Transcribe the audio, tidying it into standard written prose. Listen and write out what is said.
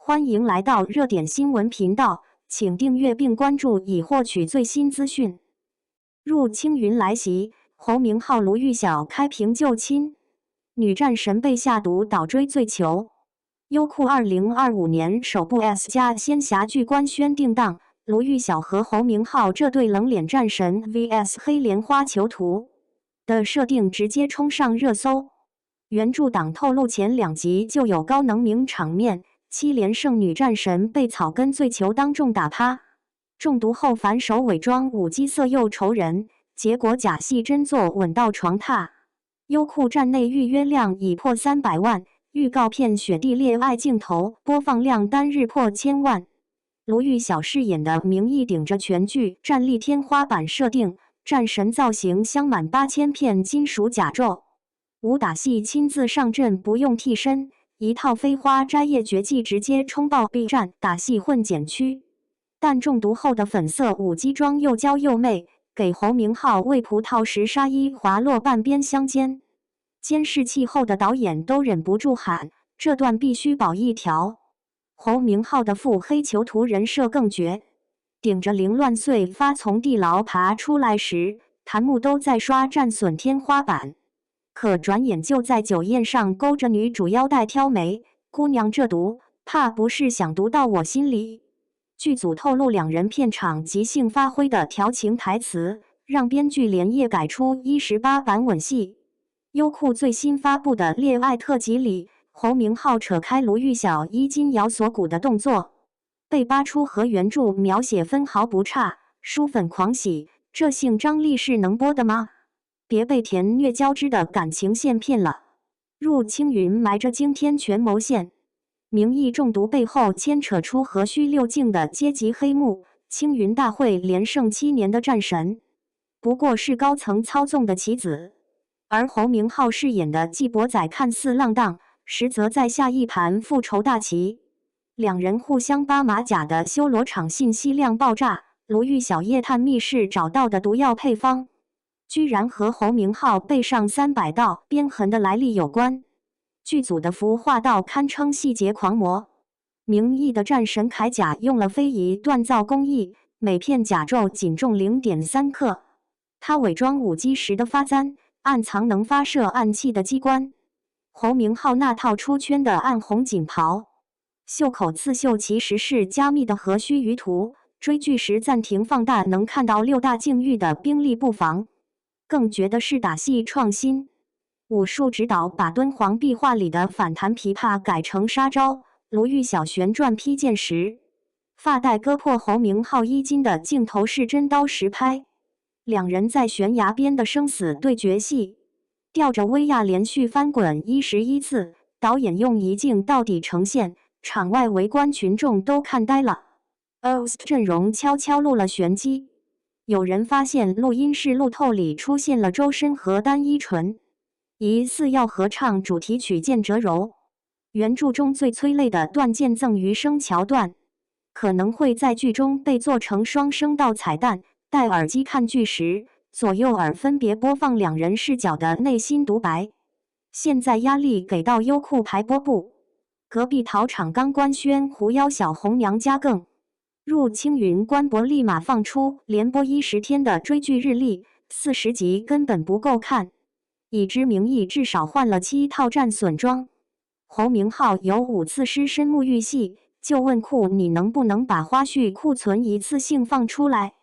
欢迎来到热点新闻频道，请订阅并关注以获取最新资讯。入青云来袭，侯明昊、卢玉晓开屏救亲，女战神被下毒倒追罪囚。优酷2025年首部 S+ 仙侠剧官宣定档，卢玉晓和侯明昊这对冷脸战神 vs 黑莲花囚徒的设定直接冲上热搜。原著党透露，前2集就有高能名场面，7连胜女战神被草根罪囚当众打趴，中毒后反手伪装舞姬色诱仇人，结果假戏真做吻到床榻。优酷站内预约量已破300万，预告片雪地恋爱镜头播放量单日破1000万。卢玉晓饰演的明义顶着全剧战力天花板设定，战神造型镶满8000片金属甲胄，武打戏亲自上阵不用替身，一套飞花摘叶绝技直接冲爆 B 站打戏混剪区。但中毒后的粉色舞姬妆又娇又媚，给侯明昊喂葡萄时纱衣滑落半边香肩。监视器后的导演都忍不住喊，这段必须保一条。侯明昊的腹黑囚徒人设更绝，顶着凌乱碎发从地牢爬出来时，弹幕都在刷战损天花板。可转眼就在酒宴上勾着女主腰带挑眉，姑娘这毒，怕不是想毒到我心里。剧组透露，2人片场即兴发挥的调情台词，让编剧连夜改出18版吻戏。优酷最新发布的恋爱特辑里，侯明昊扯开卢玉晓衣襟咬锁骨的动作，被扒出和原著描写分毫不差，书粉狂喜，这性张力是能播的吗？别被甜虐交织的感情线骗了。入青云埋着惊天权谋线，明义中毒背后牵扯出何须6境的阶级黑幕，青云大会连胜7年的战神，不过是高层操纵的棋子。而侯明昊饰演的纪博仔看似浪荡，实则在下一盘复仇大棋。2人互相扒马甲的修罗场信息量爆炸，卢玉晓夜探密室找到的毒药配方，居然和侯明昊背上300道鞭痕的来历有关。剧组的服化道堪称细节狂魔，明义的战神铠甲用了非遗锻造工艺，每片甲胄仅重0.3克。他伪装舞姬时的发簪，暗藏能发射暗器的机关。侯明昊那套出圈的暗红锦袍，袖口刺绣其实是加密的何须舆图，追剧时暂停放大能看到6大境域的兵力布防。更绝的是打戏创新，武术指导把敦煌壁画里的反弹琵琶改成杀招，卢玉晓旋转劈剑时，发带割破侯明昊衣襟的镜头是真刀实拍。2人在悬崖边的生死对决戏，吊着威亚连续翻滚11次，导演用一镜到底呈现，场外围观群众都看呆了。OST 阵容悄悄露了玄机，有人发现录音室路透里出现了周深和单依纯，疑似要合唱主题曲《剑折柔》。原著中最催泪的断剑赠余生桥段，可能会在剧中被做成双声道彩蛋。戴耳机看剧时，左右耳分别播放2人视角的内心独白。现在压力给到优酷排播部，隔壁陶厂刚官宣狐妖小红娘加更。入青云官博立马放出连播10天的追剧日历，40集根本不够看。已知明义至少换了7套战损装，侯明昊有5次失身沐浴戏，就问库你能不能把花絮库存一次性放出来。